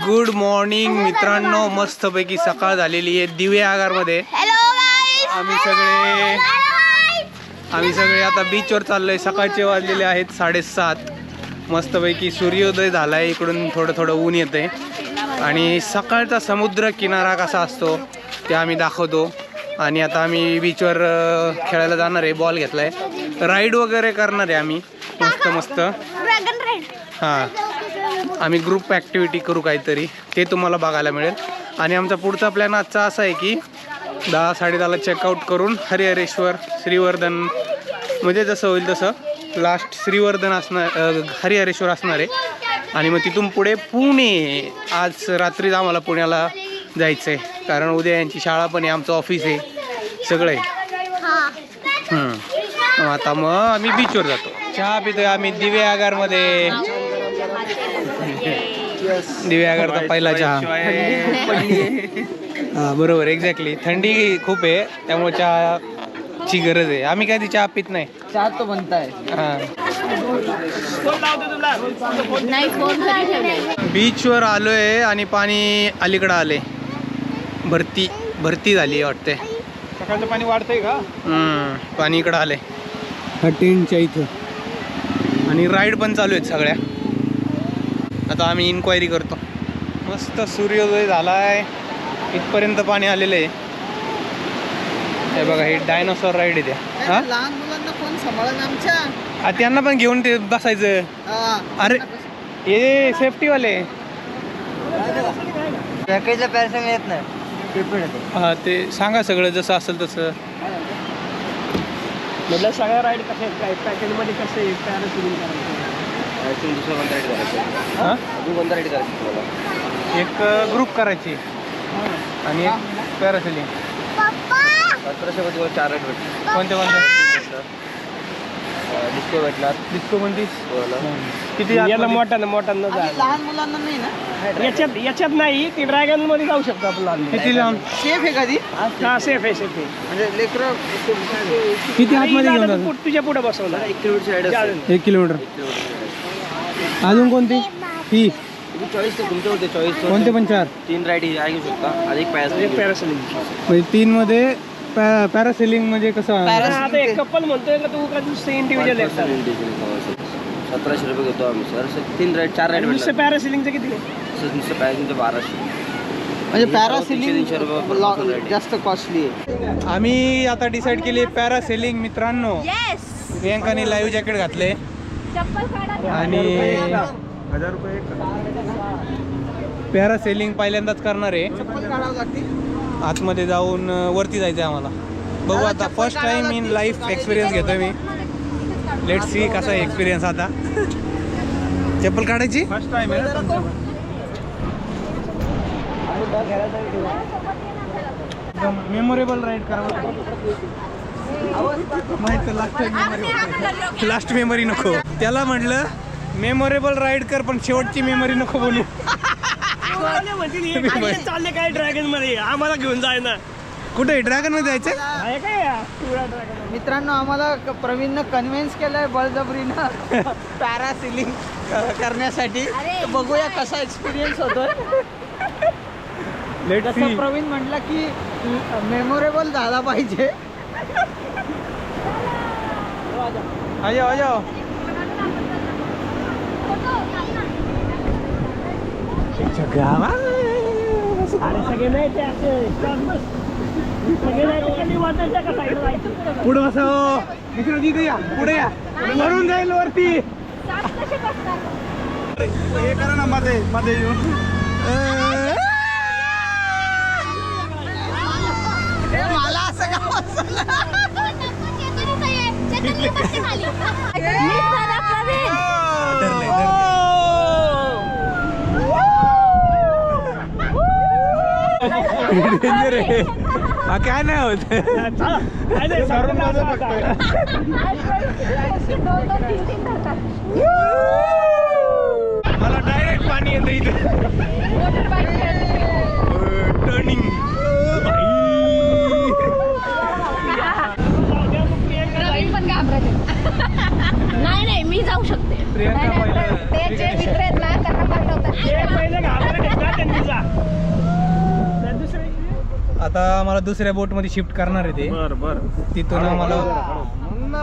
Good morning मित्रांनो, मस्तपैकी सकाळ झालेली आहे दिवे आगारमध्ये. आम्ही सगळे आता बीचवर चाललोय. सकाळचे वाजलेले आहेत 7:30. मस्तपैकी सूर्योदय झालाय. इकडून थोडं थोडं ऊन येतंय आणि सकाळचा समुद्र किनारा कसा असतो ते आम्ही दाखवतो. आणि आता आम्ही बीचवर खेळायला जाणार आहे. बॉल घेतलाय, राईड वगैरे करणार आहे आम्ही मस्त. हां, आम्ही ग्रुप ॲक्टिव्हिटी करू काहीतरी, ते तुम्हाला बघायला मिळेल. आणि आमचा पुढचा प्लॅन आजचा असा आहे की 10-10:30ला चेकआउट करून हरिहरेश्वर, श्रीवर्धन, म्हणजे जसं होईल तसं लास्ट श्रीवर्धन असणार, हरिहरेश्वर असणार आहे. आणि मग तिथून पुढे पुणे. आज रात्रीच आम्हाला पुण्याला जायचं आहे, कारण उद्या यांची शाळा पण आहे, आमचं ऑफिस आहे, सगळं आहे. आता मग आम्ही बीचवर जातो. चहा पितोय आम्ही दिवे आगारमध्ये. दिवे आगारचा पहिला चहा. हां बरोबर, एक्झॅक्टली. थंडी खूप आहे त्यामुळे चहाची गरज आहे. आम्ही काय ती चहा पित नाही. चहा तो बनताय. हां, बीचवर आलोय आणि पाणी अलीकडं आले. भरती झाली वाटते. सकाळचं पाणी वाढतंय का? पाणी इकडं आले टेंटच्या इथं. आणि राईड पण चालू आहेत सगळ्या. आता आम्ही इन्क्वायरी करतो. मस्त सूर्योदय झालाय, इथपर्यंत पाणी आलेलं आहे. हे बघा, हे डायनोसॉर राईड आहे त्या. हां, लहान मुलांना कोण सांभाळेल आमच्या? त्यांना पण घेऊन ते बसायचं. अरे हे सेफ्टीवाले. पॅकेजला पैसे मिळत नाही. हां, ते सांगा सगळं जसं असेल तसं. म्हटलं सगळ्या राईड कसे आहेत, काय पॅकेजमध्ये कसे आहे, पॅरासिलिंग करायचं. दुसरं कोणता राईड करायचं? हां, कोणता राईड करायचं तुम्हाला? एक ग्रुप करायची आणि एक पॅरासेलिंग. 1700 4 राईड भेटतील. कोणते डिस्को भेटणार. डिस्को कोणती? किती याला मोठ्यानं लहान मुलांना नाही ना याच्यात नाही. ती ड्रॅगन मध्ये जाऊ शकतो आपण लहान. किती लांब? सेफ आहे का ती? हा, सेफ आहे म्हणजे लेकरं किती आतमध्ये घेऊन जातो? तुझ्या पुढे बसवलं. 1 किलोमीटर. 1 किलोमीटर. अजून कोणती? ही चॉईस तुमच्यावरती. चॉईस कोणते पण 4 3 राईड घेऊ शकता. अधिक पॅरासेलिंग. म्हणजे 3 मध्ये पॅरासेलिंग म्हणजे कसं? आता एक कपल म्हणतोय का तू का इंडिव्हिज्युअल आहे? 1700 रुपये घेतो आम्ही सर. 3 ride 4 ride. नुसतं पॅरासेलिंगचं किती? नुसतं पॅरासेलिंगचं 1200. म्हणजे पॅरासेलिंग जास्त कॉस्टली आहे. आम्ही आता डिसाईड केली पॅरासेलिंग मित्रांनो. प्रियंकाने लाईव्ह जॅकेट घातले आणि 1000 रुपये. पॅरासेलिंग पहिल्यांदाच करणार आहे. आतमध्ये जाऊन वरती जायचं आहे आम्हाला. बघू आता, first time in life experience घेतोय मी. लेट्स सी कसा आहे एक्सपिरियन्स. आता चप्पल काढायची फर्स्ट टाइम आहे. मेमोरेबल राईड करावं माहिती. लास्ट मेमरी नको. त्याला म्हटलं मेमोरेबल राईड कर, पण शेवटची मेमरी नको बनू. चालले काय ड्रॅगन मध्ये आम्हाला घेऊन जाय ना. कुठे ड्रॅगन मध्ये जायचं? मित्रांनो, आम्हाला प्रवीणनं कन्व्हिन्स केलंय बळजबरीनं पॅरासिलिंग करण्यासाठी. बघूया कसा एक्सपिरियन्स होतोय. तसं प्रवीण म्हटलं की मेमोरेबल झाला पाहिजे. आयो सगळे नाही पुढे बसाव मित्र. तिथे या, पुढे या, वरून जाईल वरती. हे करा ना मध्ये येऊन. मला असं का डेंजर आहे. काय नाही होत. मला डायरेक्ट पाणी येतं इथे. टर्निंग नाही मी जाऊ शकते. ते जे मित्र आहेत ना त्यांना पाठवतात. आता मला दुसऱ्या बोट मध्ये शिफ्ट करणार आहे ते. तिथून आम्हाला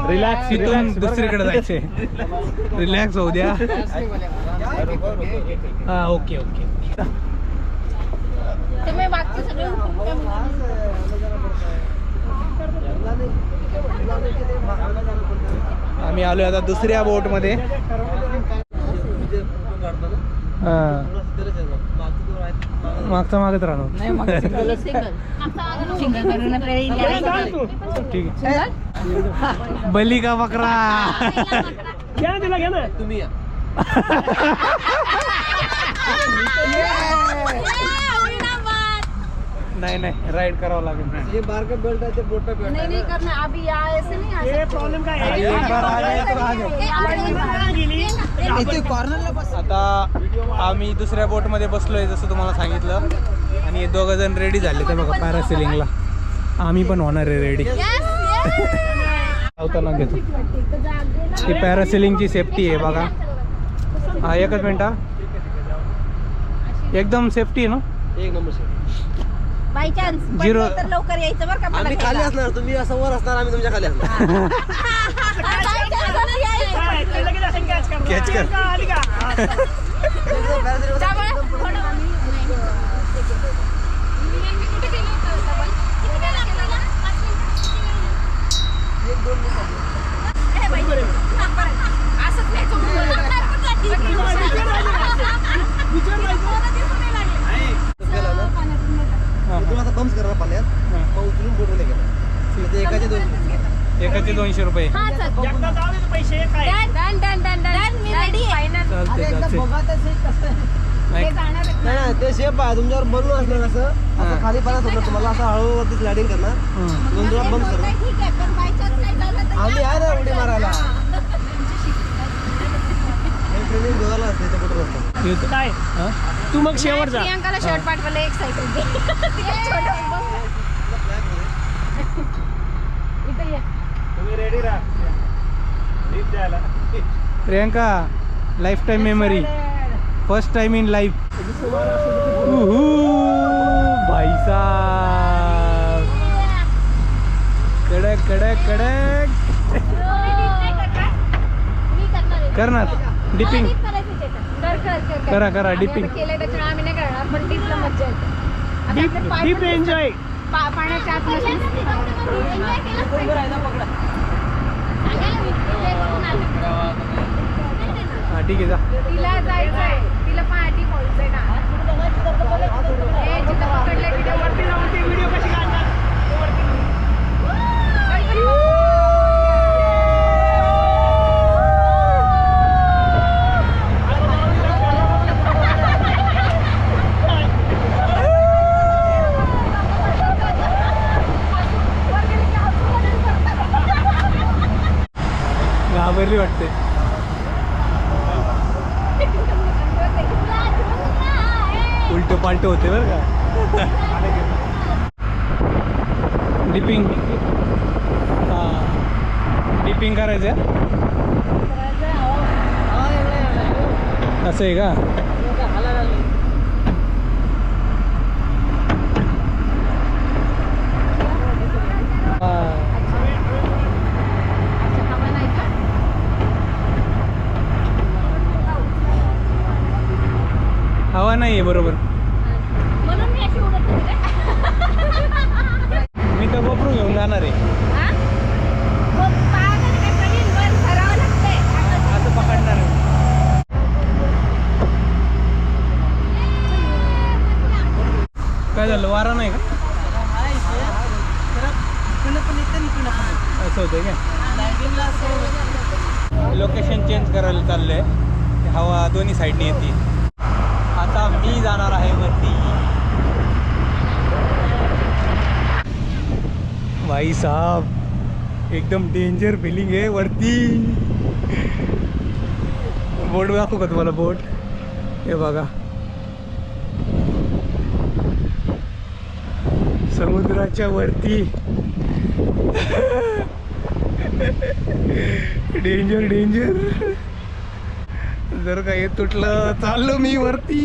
रिलॅक्स, तिथून दुसरीकडे जायचंय. रिलॅक्स होऊ द्या. हा ओके ओके. तुम्ही बाकी सगळे आम्ही आलोय आता दुसऱ्या बोट मध्ये. मागचा मागत राहणार. ठीक आहे. बली का बकरा. घ्या तिला, घ्या ना तुम्ही या. नाही नाही राईड करावं लागेल. ये बारका बेल्ट आहे ते बोटा पे नहीं करना अभी यहाँ ऐसे नहीं आ ये प्रॉब्लेम काय आहे. एक बार आ गए तो आ गए. इथे कॉर्नरला बस. आता आम्ही दुसऱ्या बोट मध्ये बसलोय जसं तुम्हाला सांगितलं. आणि हे दोघं जण रेडी झाले तर बघा पॅरासेलिंगला. आम्ही पण होणार आहे रेडी. धावताना घेतो. ही पॅरासेलिंगची सेफ्टी आहे बघा. हा एकच मिनिट. एकदम सेफ्टी आहे ना. एक number sir. By chance Zero. तर लवकर यायचं बरं का मला आम्ही खाली असणार, तुम्ही असं वर असणार, आम्ही तुमच्या खाली असणार. कॅच कर. तुम्ही आता बम्स करा पाण्यात, मग उचलून बोटमध्ये गेला. एकाचे 200. एकाचे 200 रुपये. चालते चालते. नाही नाही, ते शेप आहे तुमच्यावर बनवून असणार. असं खाली पाण्यात होतं तुम्हाला, असं हळूवरती स्लायडिंग करणार. 2 ड्रॉप बम्स करणार. आम्ही आहे ना उडी मारायला. ट्रेनिंग दोघाला असते त्या बोटवर असतात. काय तू मग शेवट जा. प्रियांकाला शर्ट पाठवलं एक सायकल दे. इथे ये. तुम्ही रेडी राहा लिफ्ट द्यायला. Priyanka life time memory. First time in life. भाई साहब कडक कडक कडक. करणार डिपिंग. करा करा डिपिंग. केलंय त्याच्यामुळे आम्ही नाही करणार, पण डीपला मज्जा येते. आता आपले पाय डीप एन्जॉय. पाण्याच्या आत नसेल. हा ठीक आहे जा. तिला जायचंय, तिला पार्टी बोलायचंय ना. हे जिथं पकडलंय तिथे वरती जाऊन ते व्हिडिओ कशी काढणार. घाबरली वाटते. उलट पालट होते बरं का. डिपिंग. हा डिपिंग करायचं असं आहे का. हवा नाही आहे बरोबर. म्हणून मी अशी उडत होते. मी तर बपरू घेऊन जाणार आहे. मग पायामध्ये काय पडील, वर धरावं लागतंय. असं पकडणार आहे. काय झालं वारा नाही का. असं होतं का. लोकेशन चेंज करायला चाललंय. हवा दोन्ही साईडने येते. आता मी जाणार आहे वरती. भाई साहब एकदम डेंजर फिलिंग आहे वरती. बोट दाखवू का तुम्हाला. बोट हे बघा. समुद्राच्या वरती. Danger danger. जर का हे तुटलं चाललो मी वरती.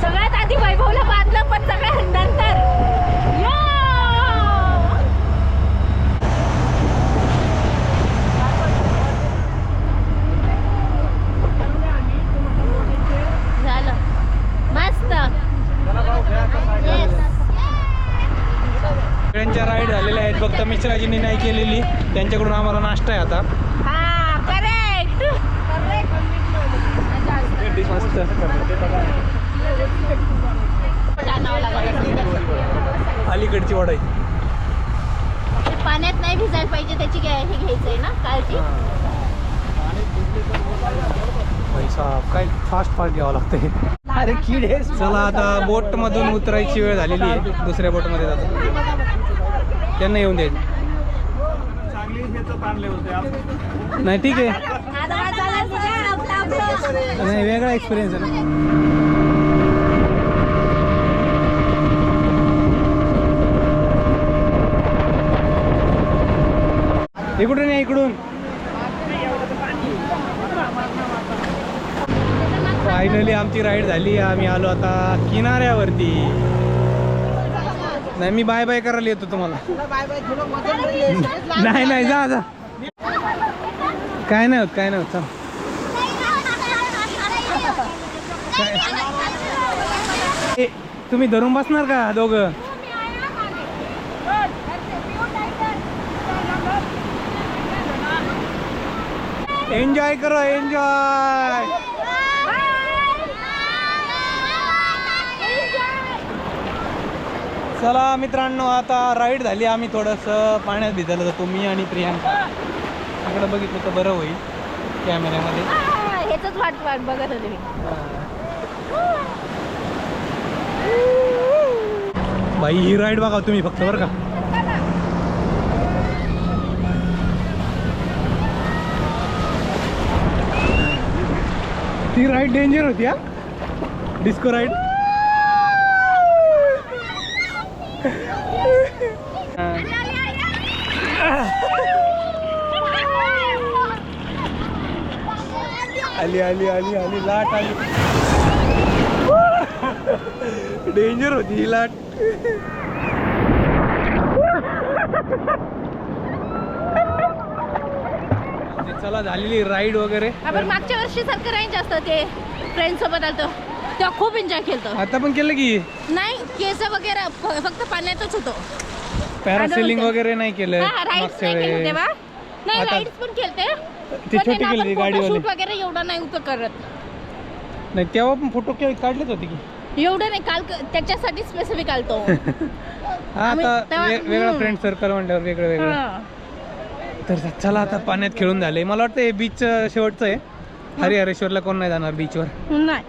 सगळ्यात आधी वैभवला बांधलं पण सगळ्या नंतर झालं मस्त. सगळ्यांच्या राईड झालेल्या आहेत, फक्त मिश्राजींनी नाही केलेली. त्यांच्याकडून आम्हाला नाश्ता आहे आता. हा करेक्ट मस्त. अलीकडची वडाई पाण्यात नाही भिजायला पाहिजे त्याची हे घ्यायचंय ना काळजी. पैसा काय फास्ट घ्यावं लागतंय. अरे किडे. चला आता बोट मधून उतरायची वेळ झालेली आहे. दुसऱ्या बोट मध्ये जातो, त्यांना येऊन द्यायचं. नाही ठीक आहे, नाही वेगळा एक्सपिरियन्स आहे ना. इकडून या, इकडून. फायनली आमची राईड झाली. आम्ही आलो आता किनाऱ्यावरती. नाही मी बाय बाय करायला येतो तुम्हाला. नाही नाही जा जा, काय नाही होत, काय नाही होत. चल तुम्ही धरून बसणार का दोघं? एन्जॉय करो, एन्जॉय. चला मित्रांनो, आता राईड झाली. आम्ही थोडंसं पाण्यात भिजायला जातो, मी आणि प्रियांका. इकडे बघितलं तर बरं होईल कॅमेऱ्यामध्ये. ह्याच वाट बघत होते मी. भाई ही राईड बघा तुम्ही फक्त बरं का. ती राईड डेंजर होती हा, डिस्को राईड. आली आली आली आली लाट आली. डेंजर होती ही लाट. चला झालेली राईड वगैरे. आपण मागच्या वर्षी सारखं राहील जास्त ते फ्रेंड सोबत आलतो तेव्हा खूप एन्जॉय केलतो. आता पण केलं की नाही केस वगैरे फक्त पाण्यातच होतो. पॅरासेलिंग वगैरे नाही केलं राईड्स मागच्या नाही केले वेळेस. तेव्हा. नाही आता- राईड्स पण केलते ती छोटी केली गाडीवाली. शूट वगैरे एवढं नाही होतं करत. नाही तेव्हा पण फोटो काढलेच होते की. एवढं नाही काल त्याच्यासाठी स्पेसिफिक आलतो. हा आम्ही आता तेव्हा- वेगळा फ्रेंड सर्कल म्हणल्यावर वेगळं वेगळं. हा. तर चला आता पाण्यात खेळून झाले. मला वाटतं हे बीच शेवटचं आहे. हरिहरेश्वरला कोण नाही जाणार बीचवर. नाही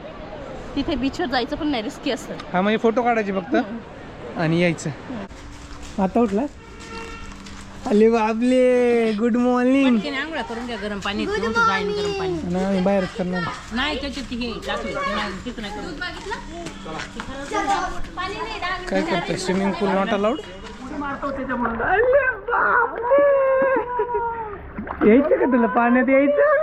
तिथे बीचवर जायचं पण नाही, रिस्की असतं. हा म्हणजे फोटो काढायचे फक्त आणि यायचं. आता उठला अले बाबले, गुड मॉर्निंग. आंघोळा करून घ्या गरम पाणी जाईन गरम पाणी आम्ही बाहेरच करणार. नाही त्याच्यात हे टाकलं तिथं नाही करून काय करतोय? Swimming pool not allowed. यायचं का तुला पाण्यात यायचं?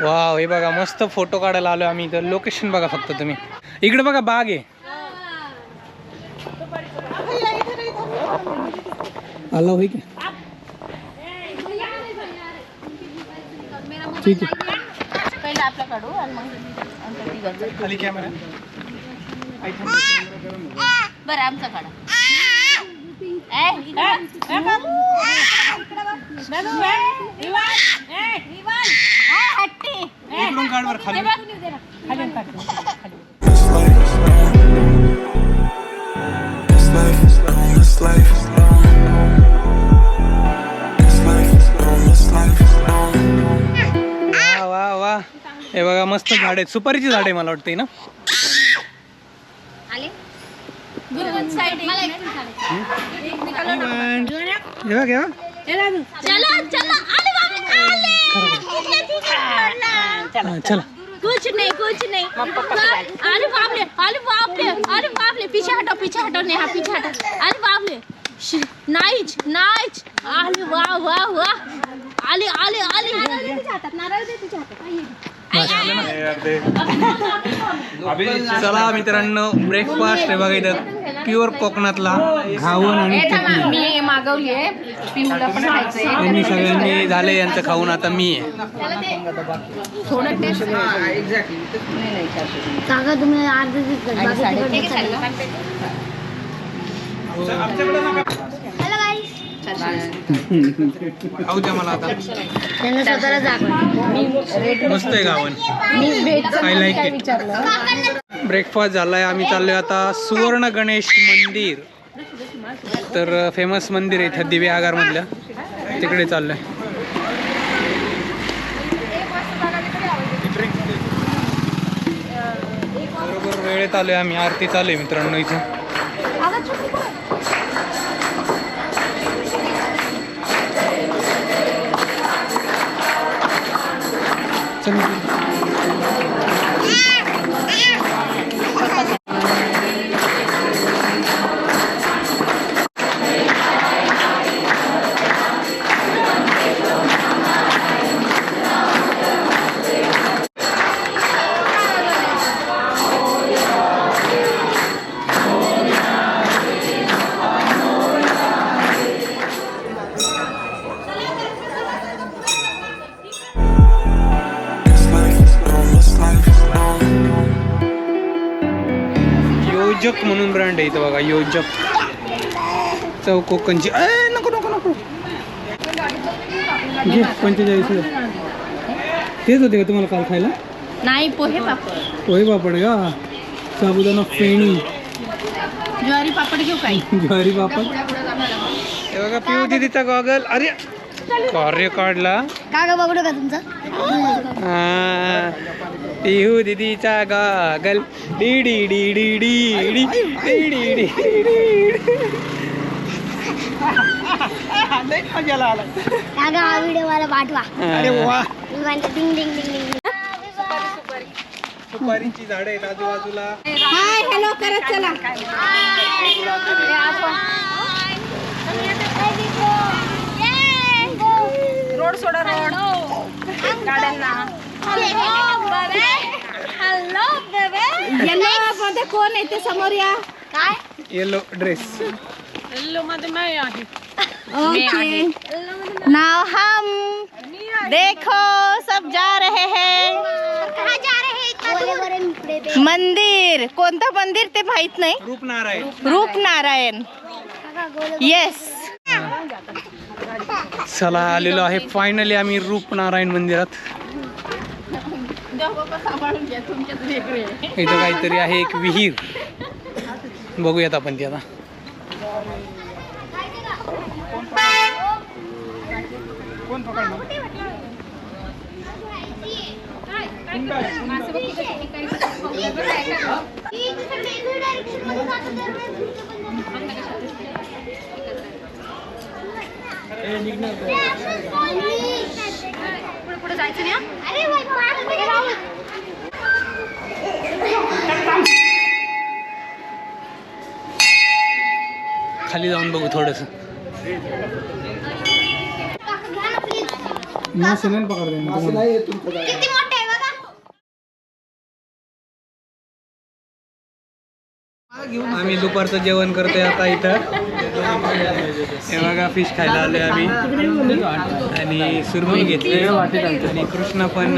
वाव, हे बघा मस्त फोटो काढायला आलो आम्ही. इथं लोकेशन बघा फक्त तुम्ही. इकडे बघा बाग आहे. आला होई का? ठीक आहे. पहिला आपला काढू आणि मग आमच्या तिघांचा. खाली कॅमेरा. बरं आमचा काढा. इकडून काढ बरं खाली. वा वा वा, हे बघा मस्त झाड आहेत. सुपारीची झाड आहे मला वाटते ना. आले घेवा घेवा. चला चला आले बाबा, आले. चला कुछ नहीं अरे बाप रे पीछे हटो नेहा पीछे हटो अरे बाप रे नाइच अरे वाह आले नारळ दे तुझ्या चला मित्रांनो, ब्रेकफास्ट आहे बघा इथं प्युअर कोकणातला घावन आणि चटणी. मी मागवली आहे पिऊला पण खायचंय यांनी सगळ्यांनी झाले यांचं खाऊन, आता मी आहे. थोडं टेस्ट काका तुम्ही अर्ध हॅलो गाईस खाऊ द्या मला आता. त्यांना स्वतःला जागा मस्त आहे गावन, आय लाईक इट. ब्रेकफास्ट झालाय, आम्ही चाललोय आता सुवर्ण गणेश मंदिर. तर फेमस मंदिर आहे इथं दिवे आगार मधलं, तिकडे चाललोय. बरोबर वेळेत आलोय आम्ही, आरती चालू आहे मित्रांनो इथं. चल योजक म्हणून ब्रँड आहे इथं बघा, योजक चौकोकणची. नको नको नको घे 45. तेच होते का तुम्हाला काल खायला? नाही पोहे पापड पोहे पापड का, साबुदाणा फेणी, ज्वारी पापड घेऊ काय? ज्वारी पापड. हे बघा पिऊ दीदीचा गॉगल. अरे कार्य काढला काका बघू का तुमचा पिहू दीदीचा गॉगल. डी डी डी डी डी डी डी डी डी काका हा व्हिडिओ मला पाठवा. अरे वा, डिंग डिंग डिंग डिंग. सुपारीची झाडं आहेत आजूबाजूला. हाय हॅलो करत चला रोड सोडा रोड गाड्यांना. हॅलो बेबे येलो मध्ये कोण आहे ते समोर या. काय येलो ड्रेस. येलो मध्ये मैं आहे. ओके नाउ हम देखो सब जा रहे हैं कहाँ जा रहे हैं? मंदिर. कोणतं मंदिर ते माहित नाही. रूपनारायण. रूपनारायण येस. चला आलेलो आहे फायनली आम्ही रूपनारायण मंदिरात. इथं काहीतरी आहे एक विहीर, बघूयात आपण ती आता. पुढे जायचं नाही. अरे वाह, खाली जाऊन बघू थोडस. किती मोठे आहे बघा. आम्ही दुपारचं जेवण करतोय आता इथं. हे बघा फिश खायला आलोय आम्ही, आणि सुरमई घेतली, आणि कृष्णा पण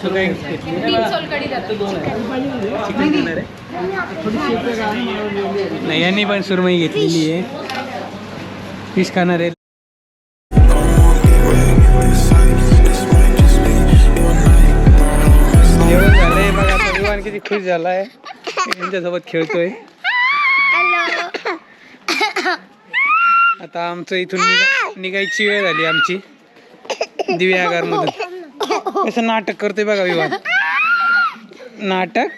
सुकाई घेतली. चिकन घेणार आहे नाही, यांनी पण सुरमई घेतलेली आहे. फिश खाणार आहे. जेवण झालंय बघा, विवान किती खुश झालाय, यांच्यासोबत खेळतोय. आता आमचं इथून निघायची वेळ झाली आमची दिवे आगार मधून. कसं नाटक करतोय बघा विवान, नाटक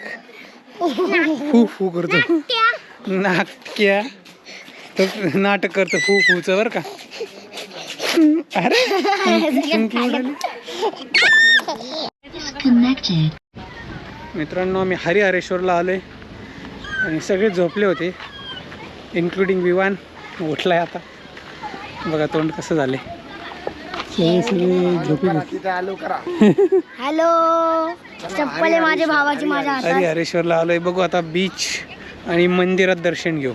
फू फू करतो. नाट्या तो नाटक करतो फू फूचं बरं का. अरे मित्रांनो आम्ही हरिहरेश्वरला आलो आहे आणि सगळे झोपले होते इन्क्लुडिंग विवान उठलाय आता बघा तोंड कसं झाले सगळे झोपले हॅलो चप्पल आहे माझ्या भावाची माझ्या हातात हरिहरेश्वरला आलोय बघू आता बीच आणि मंदिरात दर्शन घेऊ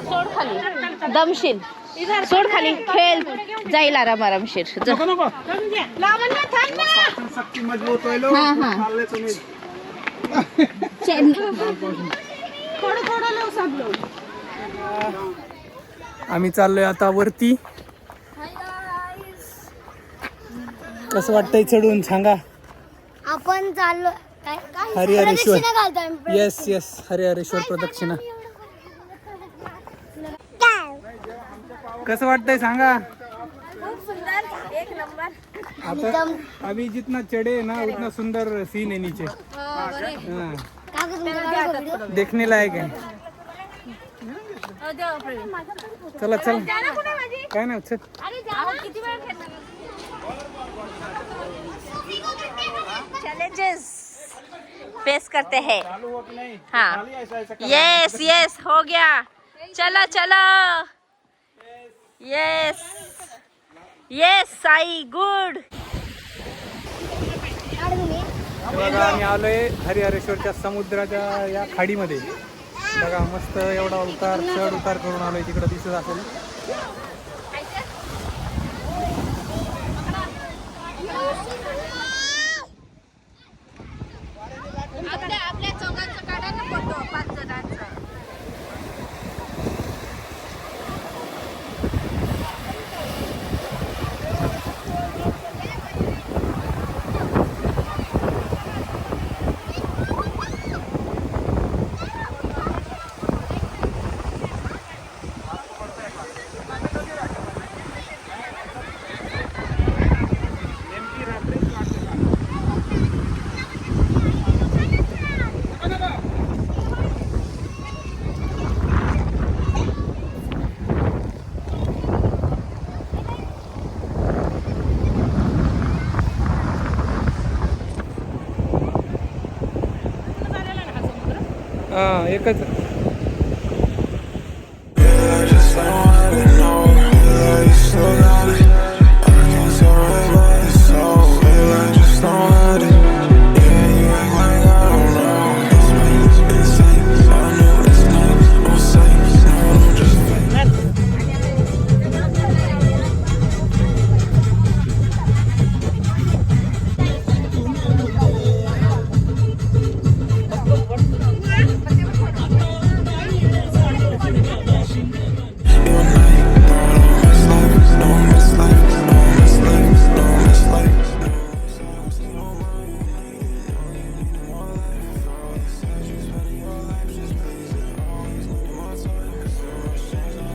सोड खाली दमशील सोड खाली खेळ जाईल आरामशीर आम्ही चाललोय आता वरती कसं वाटतंय चढून सांगा आपण चाललो काय हरिहरेश्वर प्रदक्षिणा घालतोय येस येस हरिहरेश्वर प्रदक्षिणा कसं वाटतंय सांगा आता अभी जितना चढ़े ना उतना सुंदर सीन है नीचे हाँ, देखने लायक है चला चल काय नाही चल चैलेंजेस फेस करते हैं हाँ यस यस हो गया चलो चलो यस यस साई गुड बघा आम्ही आलोय हरिहरेश्वरच्या समुद्राच्या या खाडीमध्ये बघा मस्त एवढा उतार चढ उतार करून आलोय तिकडे दिसत असेल आपल्या चौघांचं काढा ना फोटो 5 जणांचा हा एकच